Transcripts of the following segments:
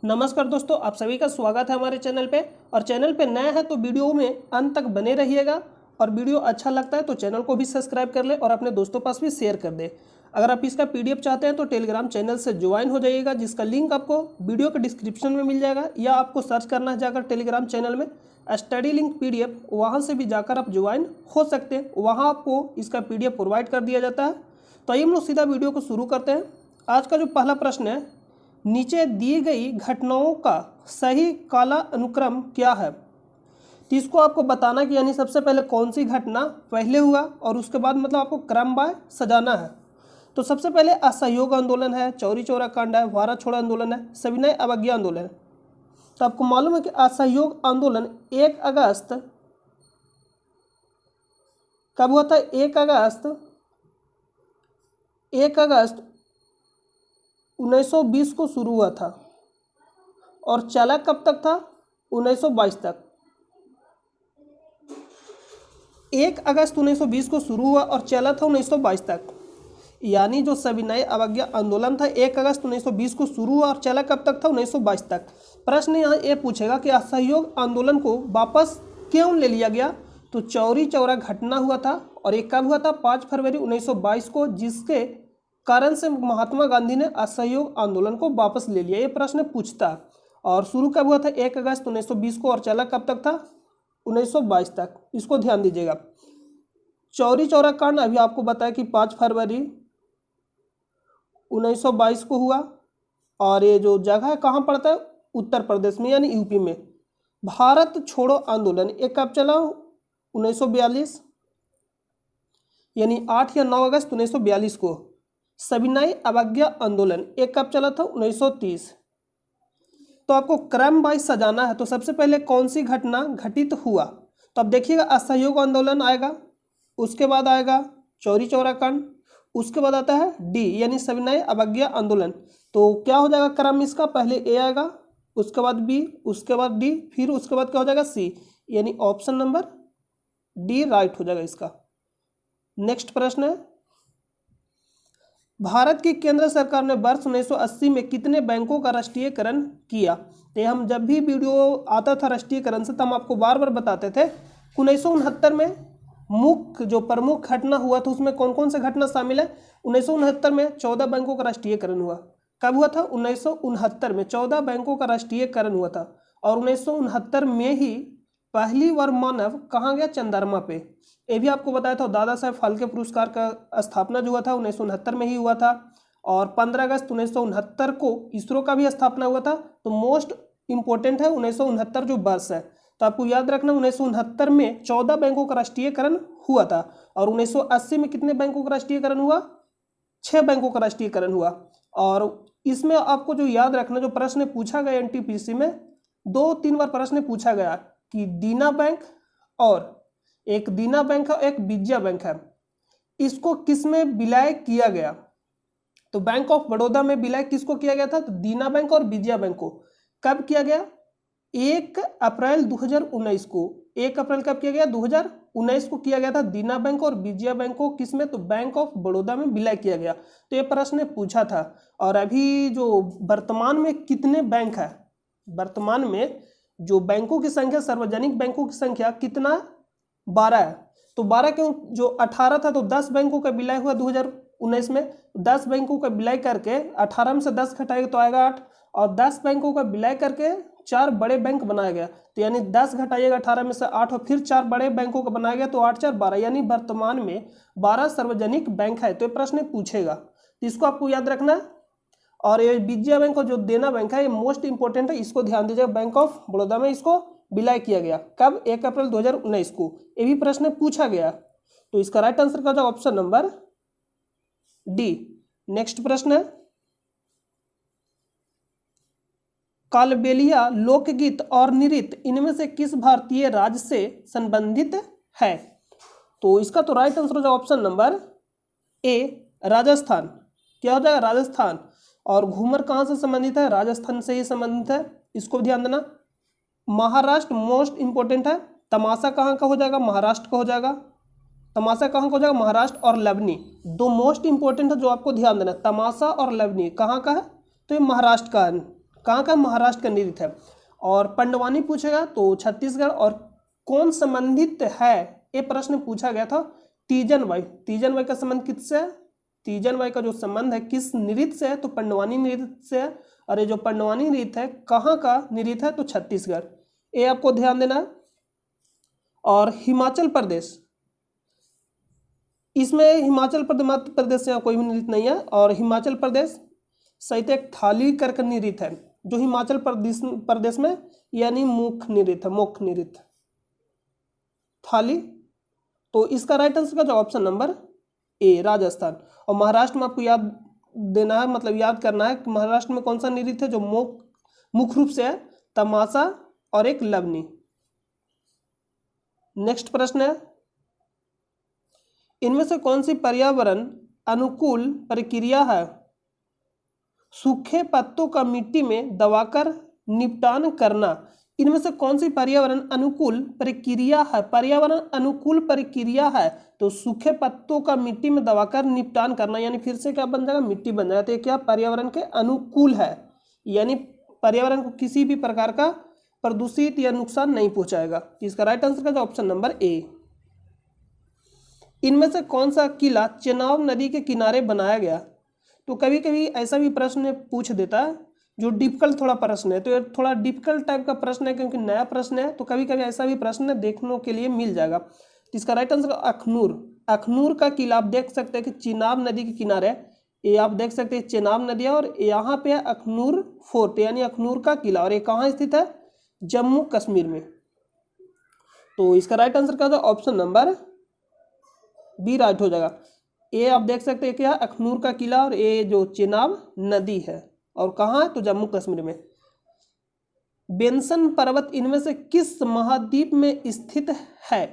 नमस्कार दोस्तों, आप सभी का स्वागत है हमारे चैनल पे। और चैनल पे नया है तो वीडियो में अंत तक बने रहिएगा। और वीडियो अच्छा लगता है तो चैनल को भी सब्सक्राइब कर ले और अपने दोस्तों पास भी शेयर कर दे। अगर आप इसका पीडीएफ चाहते हैं तो टेलीग्राम चैनल से ज्वाइन हो जाइएगा, जिसका लिंक आपको वीडियो के डिस्क्रिप्शन में मिल जाएगा, या आपको सर्च करना है जाकर टेलीग्राम चैनल में स्टडी लिंक पीडीएफ, वहाँ से भी जाकर आप ज्वाइन हो सकते हैं। वहाँ आपको इसका पीडीएफ प्रोवाइड कर दिया जाता है। तो आइए हम लोग सीधा वीडियो को शुरू करते हैं। आज का जो पहला प्रश्न है, नीचे दी गई घटनाओं का सही काला अनुक्रम क्या है। तो इसको आपको बताना कि यानी सबसे पहले कौन सी घटना पहले हुआ और उसके बाद मतलब आपको क्रम बाय सजाना है। तो सबसे पहले असहयोग आंदोलन है, चौरी चौरा कांड है, भारत छोड़ो आंदोलन है, सविनय अवज्ञा आंदोलन है। तो आपको मालूम है कि असहयोग आंदोलन 1 अगस्त कब हुआ था? 1 अगस्त 1920 को शुरू हुआ था और चला कब तक था? 1922 तक। 1 अगस्त 1920 को शुरू हुआ और चला था 1922 तक। यानी जो सविनय अवज्ञा आंदोलन था 1 अगस्त 1920 को शुरू हुआ और चला कब तक था? 1922 तक। प्रश्न यहाँ ये पूछेगा कि असहयोग आंदोलन को वापस क्यों ले लिया गया। तो चौरी चौरा घटना हुआ था और एक कब हुआ था? 5 फरवरी 1922 को, जिसके कारण से महात्मा गांधी ने असहयोग आंदोलन को वापस ले लिया। ये प्रश्न पूछता। और शुरू कब हुआ था? 1 अगस्त 1920 को और चला कब तक था? 1922 तक। इसको ध्यान दीजिएगा। चौरी चौरा कांड अभी आपको बताया कि 5 फरवरी 1922 को हुआ और ये जो जगह है कहाँ पड़ता है? उत्तर प्रदेश में, यानी यूपी में। भारत छोड़ो आंदोलन ये कब चला? 1942, यानी 8 या 9 अगस्त 1942 को। सविनय अवज्ञा आंदोलन एक कब चला था? 1930। तो आपको क्रम वाइज सजाना है। तो सबसे पहले कौन सी घटना घटित हुआ? तो अब देखिएगा, असहयोग आंदोलन आएगा, उसके बाद आएगा चौरी चौरा कांड, उसके बाद आता है डी यानी सविनय अवज्ञा आंदोलन। तो क्या हो जाएगा क्रम इसका? पहले ए आएगा, उसके बाद बी, उसके बाद डी, फिर उसके बाद क्या हो जाएगा? सी, यानी ऑप्शन नंबर डी राइट हो जाएगा इसका। नेक्स्ट प्रश्न है, भारत की केंद्र सरकार ने वर्ष 1980 में कितने बैंकों का राष्ट्रीयकरण किया? तो हम जब भी वीडियो आता था राष्ट्रीयकरण से, तो हम आपको बार बार बताते थे 1969 में मुख्य जो प्रमुख घटना हुआ था उसमें कौन कौन से घटना शामिल है। 1969 में 14 बैंकों का राष्ट्रीयकरण हुआ। कब हुआ था? 1969 में 14 बैंकों का राष्ट्रीयकरण हुआ था। और 1969 में ही पहली बार मानव कहाँ गया? चंद्रमा पे। ये भी आपको बताया था। दादा साहेब फाल्के पुरस्कार का स्थापना जो हुआ था 1969 में ही हुआ था। और 15 अगस्त 1969 को इसरो का भी स्थापना हुआ था। तो मोस्ट इंपॉर्टेंट है 1969 जो वर्ष है। तो आपको याद रखना 1969 में 14 बैंकों का राष्ट्रीयकरण हुआ था। और 1980 में कितने बैंकों का राष्ट्रीयकरण हुआ? 6 बैंकों का राष्ट्रीयकरण हुआ। और इसमें आपको जो याद रखना, जो प्रश्न पूछा गया एनटीपीसी में 2-3 बार प्रश्न पूछा गया कि दीना बैंक और एक दीना बैंक है, एक विजया बैंक है, इसको किस में विलय किया गया? तो बैंक ऑफ बड़ौदा में विलय किसको किया गया था? तो दीना बैंक और विजया बैंक को। कब किया गया? 1 अप्रैल 2019 को। 1 अप्रैल कब किया गया? 2019 को किया गया था। दीना बैंक और विजया बैंक को किस में? तो बैंक ऑफ बड़ौदा में विलय किया गया। तो ये प्रश्न पूछा था। और अभी जो वर्तमान में कितने बैंक है? वर्तमान में जो बैंकों की संख्या, सार्वजनिक बैंकों की संख्या कितना? 12 है। तो 12 क्यों? जो 18 था तो 10 बैंकों का विलय हुआ 2019 में। 10 बैंकों का विलय करके 18 में से 10 घटाएगा तो आएगा 8। और 10 बैंकों का विलय करके 4 बड़े बैंक बनाया गया। तो यानी 10 घटाइएगा 18 में से 8 और फिर 4 बड़े बैंकों का बनाया गया, तो 8 4 12, यानी वर्तमान में 12 सार्वजनिक बैंक है। तो ये प्रश्न पूछेगा, तो इसको आपको याद रखना है। और ये विजया बैंक और जो देना बैंक है ये मोस्ट इंपॉर्टेंट है, इसको ध्यान दीजिएगा। बैंक ऑफ बड़ौदा में इसको विलय किया गया कब? 1 अप्रैल 2019 को। ये भी प्रश्न पूछा गया। तो इसका राइट आंसर का जाएगा ऑप्शन नंबर डी। नेक्स्ट प्रश्न है, कालबेलिया लोकगीत और नृत्य इनमें से किस भारतीय राज्य से संबंधित है? तो इसका तो राइट आंसर हो जाएगा ऑप्शन नंबर ए, राजस्थान। क्या हो जाएगा? राजस्थान। और घूमर कहाँ से संबंधित है? राजस्थान से ही संबंधित है, इसको ध्यान देना। महाराष्ट्र मोस्ट इंपॉर्टेंट है। तमाशा कहाँ का हो जाएगा? महाराष्ट्र का हो जाएगा। तमाशा कहाँ का हो जाएगा? महाराष्ट्र। और लवनी दो मोस्ट इंपॉर्टेंट है जो आपको ध्यान देना। तमाशा और लवनी कहाँ का है? तो ये महाराष्ट्र का है। कहाँ का? महाराष्ट्र का नृत्य है। और पंडवानी पूछेगा तो छत्तीसगढ़। और कौन संबंधित है, ये प्रश्न पूछा गया था तीजन बाई। तीजन बाई का संबंध किससे है? तीजन बाई का जो संबंध है किस नृत्य से है? तो पंडवानी नृत्य से है। और ये जो पंडवानी नृत्य है कहाँ का नृत्य है? तो छत्तीसगढ़। ये आपको ध्यान देना है। और हिमाचल प्रदेश, इसमें हिमाचल प्रदेश, मध्य प्रदेश से कोई भी नृत्य नहीं है। और हिमाचल प्रदेश सहित एक थाली करके नृत्य है जो हिमाचल प्रदेश में, यानी मुख्य नृत्य है, मुख्य नृत्य थाली। तो इसका राइट आंसर का जो ऑप्शन नंबर ए, राजस्थान। और महाराष्ट्र में आपको याद देना है, मतलब याद करना है कि महाराष्ट्र में कौन सा नृत्य है जो मुख्य रूप से है? तमाशा और एक लवनी। नेक्स्ट प्रश्न है, इनमें से कौन सी पर्यावरण अनुकूल प्रक्रिया है? सूखे पत्तों का मिट्टी में दबाकर निपटान करना। इनमें से कौन सी पर्यावरण अनुकूल प्रक्रिया है? पर्यावरण अनुकूल प्रक्रिया है तो सूखे पत्तों का मिट्टी में दबाकर निपटान करना, यानी फिर से क्या बन जाएगा? मिट्टी बन जाएगा। तो ये क्या? पर्यावरण के अनुकूल है, यानी पर्यावरण को किसी भी प्रकार का प्रदूषित या नुकसान नहीं पहुंचाएगा। इसका राइट आंसर का जो ऑप्शन नंबर ए। इनमें से कौन सा किला चेनाब नदी के किनारे बनाया गया? तो कभी कभी ऐसा भी प्रश्न पूछ देता है जो डिफिकल्ट थोड़ा प्रश्न है, तो ये थोड़ा डिफिकल्ट टाइप का प्रश्न है क्योंकि नया प्रश्न है, तो कभी कभी ऐसा भी प्रश्न देखने के लिए मिल जाएगा। तो इसका राइट आंसर अखनूर। अखनूर का किला आप देख सकते हैं कि चिनाब नदी के किनारे, ये आप देख सकते हैं चिनाब नदी है और यहाँ पे है अखनूर फोर्ट, यानी अखनूर का किला। और ये कहाँ स्थित है? जम्मू कश्मीर में। तो इसका राइट आंसर का ऑप्शन नंबर बी राइट हो जाएगा। ये आप देख सकते हैं क्या? अखनूर का किला और ये जो चिनाब नदी है, और कहाँ है? तो जम्मू कश्मीर में। बेंसन पर्वत इनमें से किस महाद्वीप में स्थित है?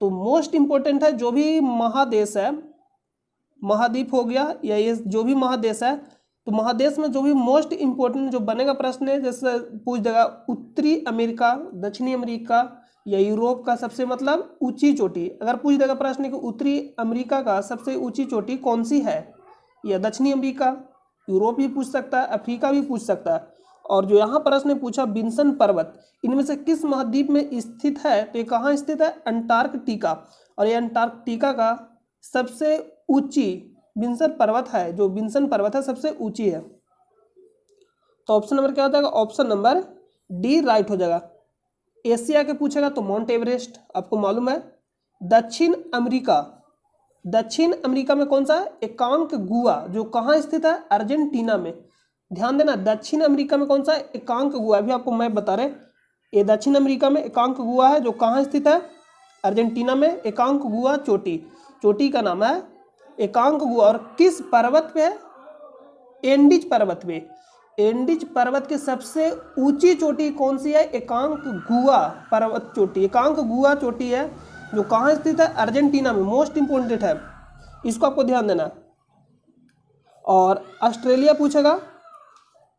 तो मोस्ट इंपोर्टेंट है, जो भी महादेश है, महाद्वीप हो गया या ये जो भी महादेश है, तो महादेश में जो भी मोस्ट इंपोर्टेंट जो बनेगा प्रश्न है, जैसे पूछ देगा उत्तरी अमेरिका, दक्षिणी अमेरिका या यूरोप का सबसे मतलब ऊंची चोटी। अगर पूछ देगा प्रश्न कि उत्तरी अमेरिका का सबसे ऊंची चोटी कौन सी है, या दक्षिणी अमेरिका, यूरोप भी पूछ सकता है, अफ्रीका भी पूछ सकता है। और जो यहाँ प्रश्न पूछा बिन्सन पर्वत इनमें से किस महाद्वीप में स्थित है, तो ये कहाँ स्थित है? अंटार्कटिका। और ये अंटार्कटिका का सबसे ऊंची बिन्सन पर्वत है, जो बिन्सन पर्वत है सबसे ऊंची है। तो ऑप्शन नंबर क्या हो जाएगा? ऑप्शन नंबर डी राइट हो जाएगा। एशिया के पूछेगा तो माउंट एवरेस्ट आपको मालूम है। दक्षिण अमेरिका, दक्षिण अमेरिका में कौन सा है? एकांक गुआ, जो कहाँ स्थित है? अर्जेंटीना में। ध्यान देना, दक्षिण अमेरिका में कौन सा है? एकांक गुआ। अभी आपको मैं बता रहे, ये दक्षिण अमेरिका में एकांक गुआ है जो कहाँ स्थित है? अर्जेंटीना में। एकांक गुआ चोटी, चोटी का नाम है एकांक गुआ। और किस पर्वत पे है? एंडीज पर्वत पे। एंडीज पर्वत की सबसे ऊंची चोटी कौन सी है? एकांक गुआ पर्वत चोटी। एकांक गुआ चोटी है जो कहाँ स्थित है? अर्जेंटीना में। मोस्ट इंपोर्टेंट है, इसको आपको ध्यान देना। और ऑस्ट्रेलिया पूछेगा,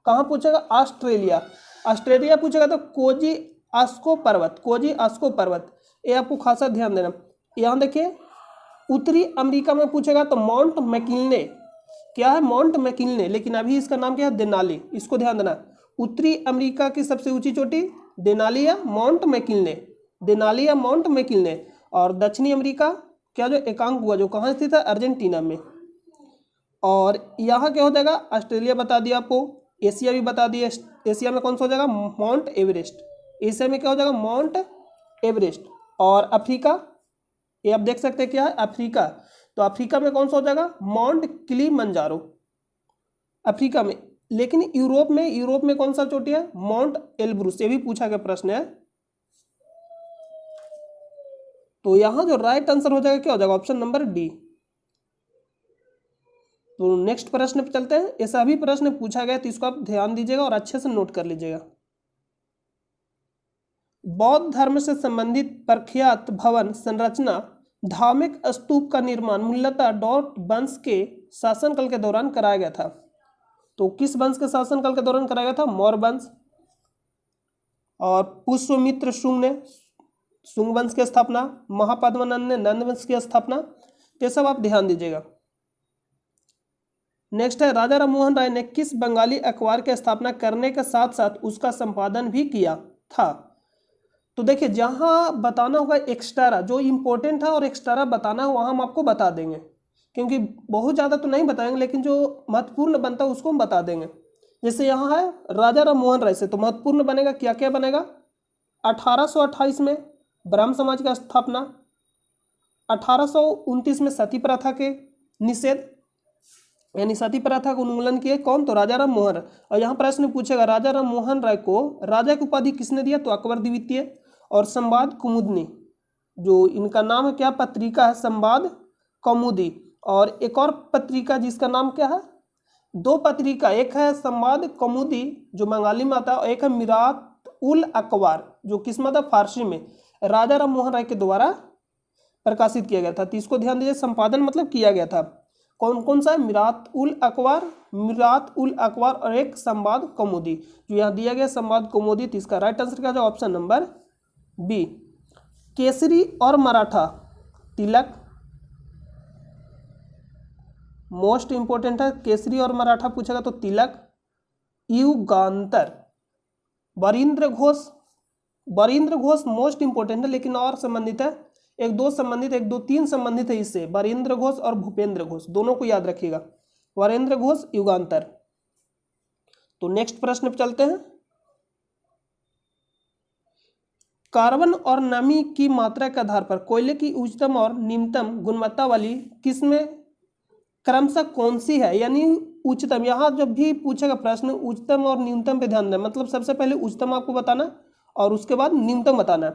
कहाँ पूछेगा? ऑस्ट्रेलिया। ऑस्ट्रेलिया पूछेगा तो कोजी आस्को पर्वत, कोजी आस्को पर्वत, ये आपको खासा ध्यान देना। यहाँ देखिए उत्तरी अमेरिका में पूछेगा तो माउंट मैकिन्ले, क्या है? माउंट मैकिन्ले, लेकिन अभी इसका नाम क्या है? देनाली। इसको ध्यान देना, उत्तरी अमेरिका की सबसे ऊंची चोटी देनाली या माउंट मैकिन्ले, देनाली या माउंट मैकिन्ले। और दक्षिणी अमेरिका क्या? जो एकांक हुआ, जो कहाँ स्थित है? अर्जेंटीना में। और यहाँ क्या हो जाएगा? ऑस्ट्रेलिया बता दिया आपको, एशिया भी बता दिया। एशिया में कौन सा हो जाएगा? Mount Everest. एशिया में क्या हो जाएगा? Mount Everest. और अफ्रीका, ये आप देख सकते हैं क्या है? अफ्रीका, तो अफ्रीका में कौन सा हो जाएगा? माउंट किलिमंजारो, अफ्रीका में। लेकिन यूरोप में, यूरोप में कौन सा चोटी है? Mount Elbrus. ये भी पूछा गया प्रश्न है। तो यहां जो राइट आंसर हो जाएगा क्या हो जाएगा? Option number D. तो नेक्स्ट प्रश्न पे चलते हैं। ऐसा भी प्रश्न पूछा गया तो इसको आप ध्यान दीजिएगा और अच्छे से नोट कर लीजिएगा। बौद्ध धर्म से संबंधित प्रख्यात भवन संरचना धार्मिक स्तूप का निर्माण मूलतः डॉट वंश के शासनकाल के दौरान कराया गया था। तो किस वंश के शासनकाल के दौरान कराया गया था? मौर्य वंश। और पुष्यमित्र शुंग ने शुंग वंश की स्थापना, महापद्मानंद ने नंद वंश की स्थापना। ये सब आप ध्यान दीजिएगा। नेक्स्ट है राजा राममोहन राय ने किस बंगाली अखबार की स्थापना करने के साथ साथ उसका संपादन भी किया था। तो देखिए जहां बताना होगा एक्स्ट्रा, जो इंपॉर्टेंट है और एक्स्ट्रा बताना है वहां हम आपको बता देंगे, क्योंकि बहुत ज़्यादा तो नहीं बताएंगे लेकिन जो महत्वपूर्ण बनता है उसको हम बता देंगे। जैसे यहाँ है राजा राममोहन राय से, तो महत्वपूर्ण बनेगा क्या क्या बनेगा। 1828 में ब्राह्म समाज का स्थापना, 1829 में सती प्रथा के निषेध, यानी सती प्रथा का उन्मूलन किए कौन, तो राजा राम मोहन राय। और यहाँ प्रश्न पूछेगा राजा राम मोहन राय को राजा की उपाधि किसने दिया, तो अकबर द्वितीय। और संवाद कुमुदनी, जो इनका नाम है क्या, पत्रिका है संवाद कौमुदी। और एक और पत्रिका जिसका नाम क्या है, दो पत्रिका, एक है संवाद कौमुदी जो बंगाली में आता है, और एक है मिरात उल अखबार जो किस में था, फारसी में, राजा राम मोहन राय के द्वारा प्रकाशित किया गया था। तो इसको ध्यान दीजिए, संपादन मतलब किया गया था। कौन कौन सा है, मिरात उल अखबार और एक संवाद कौमुदी, जो यहाँ दिया गया संवाद कौमुदी। तो इसका राइट आंसर क्या है, ऑप्शन नंबर बी। केसरी और मराठा, तिलक मोस्ट इंपोर्टेंट है, केसरी और मराठा पूछेगा तो तिलक। युगांतर, बरिंद्र घोष मोस्ट इंपोर्टेंट है लेकिन और संबंधित है, एक दो तीन संबंधित है इससे, बरिंद्र घोष और भूपेंद्र घोष, दोनों को याद रखिएगा, वरेंद्र घोष युगांतर। तो नेक्स्ट प्रश्न पे चलते हैं। कार्बन और नमी की मात्रा के आधार पर कोयले की उच्चतम और निम्नतम गुणवत्ता वाली किस्में क्रमशः कौन सी है, यानी उच्चतम, यहाँ जब भी पूछेगा प्रश्न उच्चतम और न्यूनतम पे ध्यान देना, मतलब सबसे पहले उच्चतम आपको बताना और उसके बाद न्यूनतम बताना।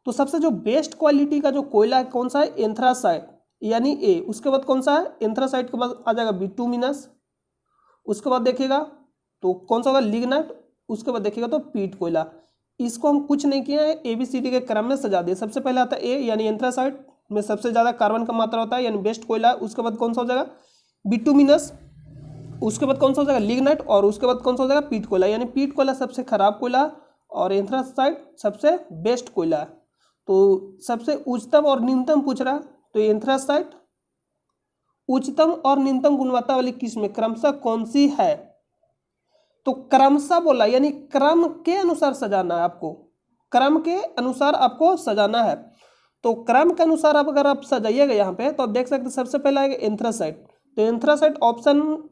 तो सबसे जो बेस्ट क्वालिटी का जो कोयला है कौन सा है, एंथ्रासाइट यानी ए। उसके बाद कौन सा है, एंथ्रासाइट के बाद आ जाएगा बिटुमिनस। उसके बाद देखिएगा तो कौन सा होगा, लिग्नाइट। उसके बाद देखिएगा तो पीट कोयला। इसको हम कुछ नहीं किए हैं, ABCD के क्रम में सजा दिए। सबसे पहले आता है ए यानी एंथ्रासाइट में सबसे ज़्यादा कार्बन का मात्रा होता है यानी बेस्ट कोयला। उसके बाद कौन सा हो जाएगा, बिटुमिनस। उसके बाद कौन सा हो जाएगा, लिग्नाइट। और उसके बाद कौन सा हो जाएगा, पीट कोयला। यानी पीट कोयला सबसे खराब कोयला और एंथ्रासाइट सबसे बेस्ट कोयला है। तो सबसे उच्चतम और न्यूनतम पूछ रहा, तो एंथ्रासाइट उच्चतम और न्यूनतम गुणवत्ता वाली किस्म क्रमशः कौन सी है। तो क्रमशः बोला यानी क्रम के अनुसार सजाना है आपको, क्रम के अनुसार आपको सजाना है। तो क्रम के अनुसार आप अगर आप सजाइएगा यहाँ पे तो आप देख सकते हैं सबसे पहले आएगा एंथ्रासाइट। तो एंथ्रासाइट ऑप्शन,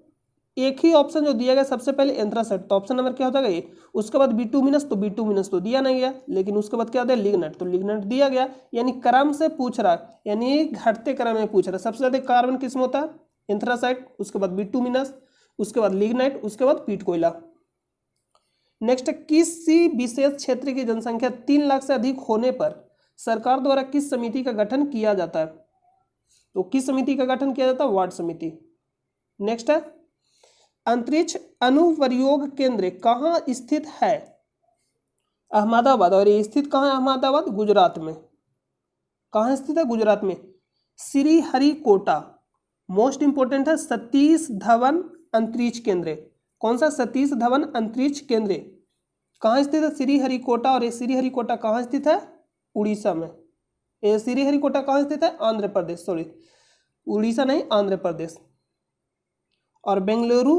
एक ही ऑप्शन जो दिया गया सबसे पहले एंथ्रासाइट, तो ऑप्शन नंबर क्या हो जाएगा ए। उसके बाद बिटुमिनस, तो बिटुमिनस तो दिया नहीं गया, लेकिन उसके बाद क्या दिया, लिग्नाइट, तो लिग्नाइट दिया गया। यानी क्रम से पूछ रहा है, यानी घटते क्रम में पूछ रहा है। सबसे ज्यादा कार्बन किस्म होता है एंथ्रासाइट, उसके बाद बिटुमिनस, उसके बाद लिग्नाइट, उसके बाद पीट कोयला। नेक्स्ट, किसी विशेष क्षेत्र की जनसंख्या 3 लाख से अधिक होने पर सरकार द्वारा किस समिति का गठन किया जाता है। तो किस समिति का गठन किया जाता है, वार्ड समिति। नेक्स्ट है, अंतरिक्ष अनुप्रयोग केंद्र कहाँ स्थित है, अहमदाबाद। और ये स्थित कहाँ है, अहमदाबाद गुजरात में। कहाँ स्थित है, गुजरात में। श्रीहरिकोटा मोस्ट इंपोर्टेंट है, सतीश धवन अंतरिक्ष केंद्र। कौन सा, सतीश धवन अंतरिक्ष केंद्र कहाँ स्थित है, श्रीहरिकोटा। और ये श्रीहरिकोटा कहाँ स्थित है, उड़ीसा में। ये श्रीहरिकोटा कहाँ स्थित है, आंध्र प्रदेश, सॉरी उड़ीसा नहीं, आंध्र प्रदेश। और बेंगलुरु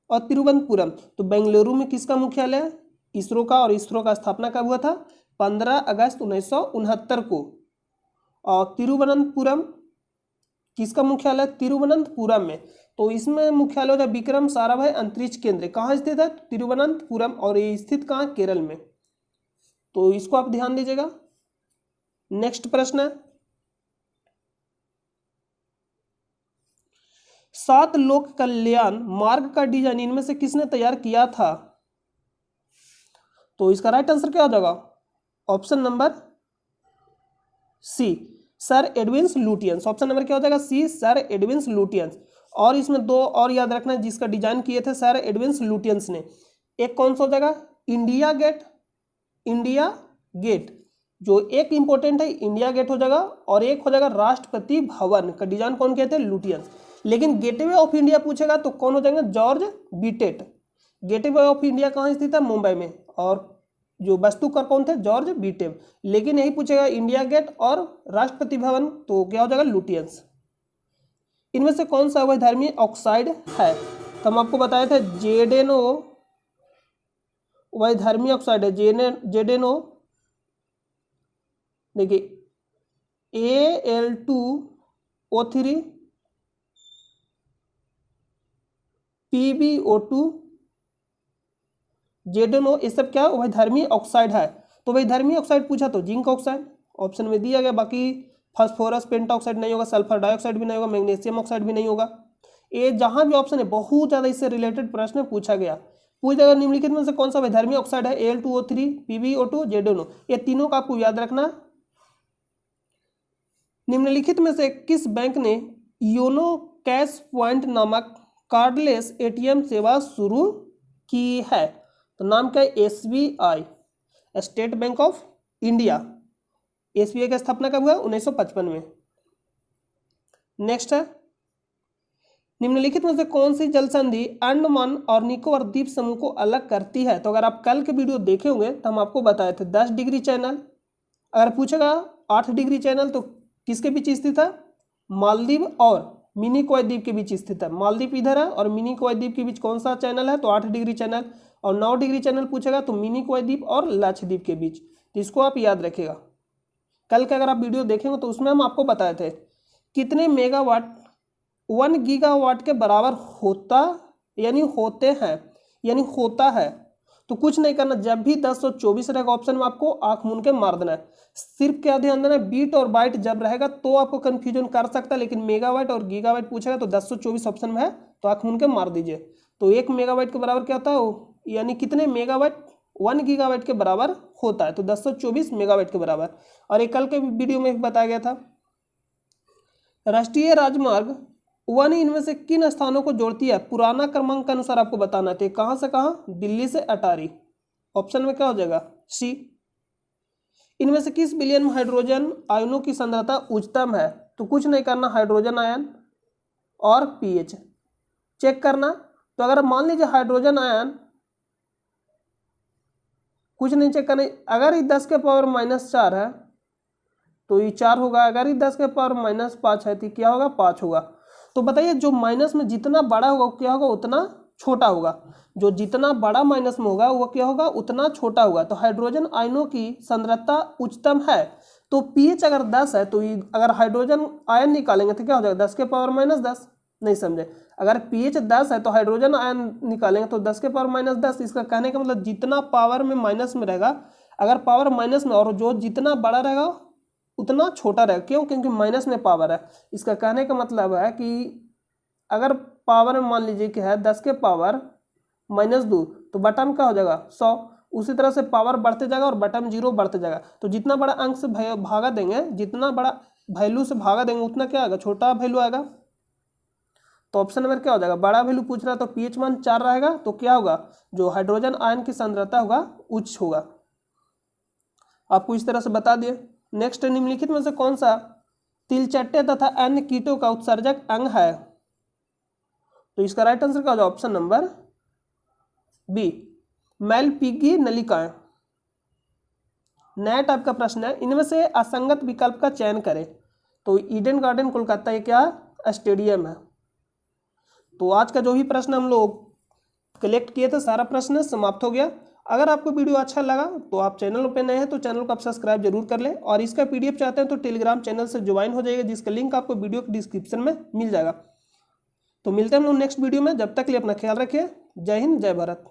और तिरुवनंतपुरम, तो बेंगलुरु में किसका मुख्यालय है, इसरो का। और इसरो का स्थापना कब हुआ था, 15 अगस्त 1969 को। और तिरुवनंतपुरम किसका मुख्यालय, तिरुवनंतपुरम में। तो इसमें मुख्यालय होता है विक्रम साराभाई अंतरिक्ष केंद्र। कहाँ स्थित है, तिरुवनंतपुरम। और ये स्थित कहाँ, केरल में। तो इसको आप ध्यान दीजिएगा। नेक्स्ट प्रश्न है, 7 लोक कल्याण मार्ग का डिजाइन इनमें से किसने तैयार किया था। तो इसका राइट आंसर क्या हो जाएगा, option number C, sir Edwin Lutyens. Option number क्या हो जाएगा, सी, सर एडविन लुटियंस। और इसमें 2 और याद रखना है जिसका डिजाइन किए थे सर एडविन लुटियंस ने। एक कौन सा हो जाएगा, इंडिया गेट, जो एक इंपॉर्टेंट है इंडिया गेट हो जाएगा। और एक हो जाएगा राष्ट्रपति भवन, का डिजाइन कौन किए थे, लुटियंस। लेकिन गेटवे ऑफ इंडिया पूछेगा तो कौन हो जाएगा, जॉर्ज बीटेट। गेटवे ऑफ इंडिया कहाँ स्थित है, मुंबई में। और जो वास्तुकार कौन थे, जॉर्ज बीटेव। लेकिन यही पूछेगा इंडिया गेट और राष्ट्रपति भवन, तो क्या हो जाएगा, लुटियंस। इनमें से कौन सा अवैधर्मी ऑक्साइड है? तो हम आपको बताए थे जेडेनो अवैधर्मी ऑक्साइड है। जेडेनो देखिए Al2O3 PbO2 जेडेनो, ये सब क्या अवैधर्मी ऑक्साइड है। तो अवैधर्मी ऑक्साइड पूछा तो जिंक ऑक्साइड ऑप्शन में दिया गया, बाकी फास्फोरस पेंटा ऑक्साइड नहीं होगा, सल्फर डाइऑक्साइड भी नहीं होगा, मैग्नीशियम ऑक्साइड भी नहीं होगा। ये जहां भी ऑप्शन है बहुत ज्यादा इससे रिलेटेड प्रश्न पूछा गया। पूछ जाएगा निम्नलिखित में से कौन सा अवैधर्मी ऑक्साइड है? Al2O3 PbO2 जेडेनो, ये तीनों का आपको याद रखना। निम्नलिखित में से किस बैंक ने योनो कैश पॉइंट नामक कार्डलेस एटीएम सेवा शुरू की है? तो नाम क्या है? SBI, state bank of India. SBI का स्थापना कब हुआ? 1955 में। नेक्स्ट है, निम्नलिखित में से कौन सी जल संधि अंडमान और निकोबार द्वीप समूह को अलग करती है? तो अगर आप कल के वीडियो देखे होंगे तो हम आपको बताए थे 10 डिग्री चैनल। अगर पूछेगा 8 डिग्री चैनल तो किसके बीच स्थित है? मालदीव और मिनी कोई द्वीप के बीच स्थित है। मालदीव इधर है और मिनी कोई द्वीप के बीच कौन सा चैनल है? तो 8 डिग्री चैनल। और 9 डिग्री चैनल पूछेगा तो मिनी कोई द्वीप और लक्षद्वीप के बीच। तो इसको आप याद रखिएगा। कल का अगर आप वीडियो देखेंगे तो उसमें हम आपको बताए थे कितने मेगावाट 1 गीगावाट के बराबर होता यानी होते हैं यानी होता है। तो कुछ नहीं करना, जब भी 1024 रहेगा ऑप्शन में आपको आंख मूंद के मार देना है। सिर्फ क्या ध्यान देना है, बीट और बाइट जब रहेगा तो आपको कंफ्यूजन कर सकता है, लेकिन मेगावाट और गीगावाट पूछेगा तो 1024 ऑप्शन में है तो आंख मूंद के मार दीजिए। तो 1 मेगावाट के बराबर क्या होता है यानी कितने मेगावाट 1 गीगावाट के बराबर होता है, तो 1024 मेगावाट के बराबर। और एक कल के वीडियो में भी बताया गया था। राष्ट्रीय राजमार्ग 1 इनमें से किन स्थानों को जोड़ती है? पुराना क्रमांक के अनुसार आपको बताना है। कहां से कहां? दिल्ली से अटारी। ऑप्शन में क्या हो जाएगा? सी। इनमें से किस विलयन में हाइड्रोजन आयनों की सांद्रता उच्चतम है? तो कुछ नहीं करना, हाइड्रोजन आयन और पीएच चेक करना। तो अगर मान लीजिए हाइड्रोजन आयन, कुछ नहीं चेक करना, अगर ये 10 के पावर -4 है तो ये 4 होगा। अगर ये 10 के पावर -5 है तो क्या होगा? 5 होगा। तो बताइए जो माइनस में जितना बड़ा होगा वो क्या होगा? उतना छोटा होगा। जो जितना बड़ा माइनस में होगा वो क्या होगा? उतना छोटा होगा। तो हाइड्रोजन आयनों की सांद्रता उच्चतम है। तो पीएच अगर 10 है तो अगर हाइड्रोजन आयन निकालेंगे तो क्या हो जाएगा? 10 के पावर -10। नहीं समझे? अगर पीएच 10 है तो हाइड्रोजन आयन निकालेंगे तो 10 के पावर -10। इसका कहने का मतलब जितना पावर में माइनस में रहेगा, अगर पावर माइनस में और जो जितना बड़ा रहेगा उतना छोटा रहेगा। क्यों? क्योंकि माइनस में पावर है। इसका कहने का मतलब है कि अगर पावर में मान लीजिए कि है 10 के पावर -2 तो बटा में क्या हो जाएगा? 100। उसी तरह से पावर बढ़ते जाएगा और बटा में 0 बढ़ते जाएगा। तो जितना बड़ा अंक से भागा देंगे, जितना बड़ा वैल्यू से भागा देंगे उतना क्या आएगा? छोटा वैल्यू आएगा। तो ऑप्शन नंबर क्या हो जाएगा? बड़ा वैल्यू पूछ रहा है तो पीएच मान 4 रहेगा तो क्या होगा? जो हाइड्रोजन आयन की सांद्रता होगा उच्च होगा। आपको इस तरह से बता दिए। नेक्स्ट, निम्नलिखित में से कौन सा तिलचट्टे तथा अन्य कीटों का उत्सर्जक अंग है? तो इसका राइट आंसर क्या हो जाएगा? ऑप्शन नंबर बी, मैलपिगी नलिकाएं। नया टाइप का प्रश्न है, इनमें से असंगत विकल्प का चयन करें। तो ईडन गार्डन कोलकाता ये क्या स्टेडियम है। तो आज का जो भी प्रश्न हम लोग कलेक्ट किए थे सारा प्रश्न समाप्त हो गया। अगर आपको वीडियो अच्छा लगा तो आप चैनल पे नए हैं तो चैनल को आप सब्सक्राइब जरूर कर लें, और इसका पीडीएफ चाहते हैं तो टेलीग्राम चैनल से ज्वाइन हो जाइएगा, जिसका लिंक आपको वीडियो के डिस्क्रिप्शन में मिल जाएगा। तो मिलते हैं हम लोग नेक्स्ट वीडियो में। जब तक के लिए अपना ख्याल रखिए। जय हिंद, जय भारत।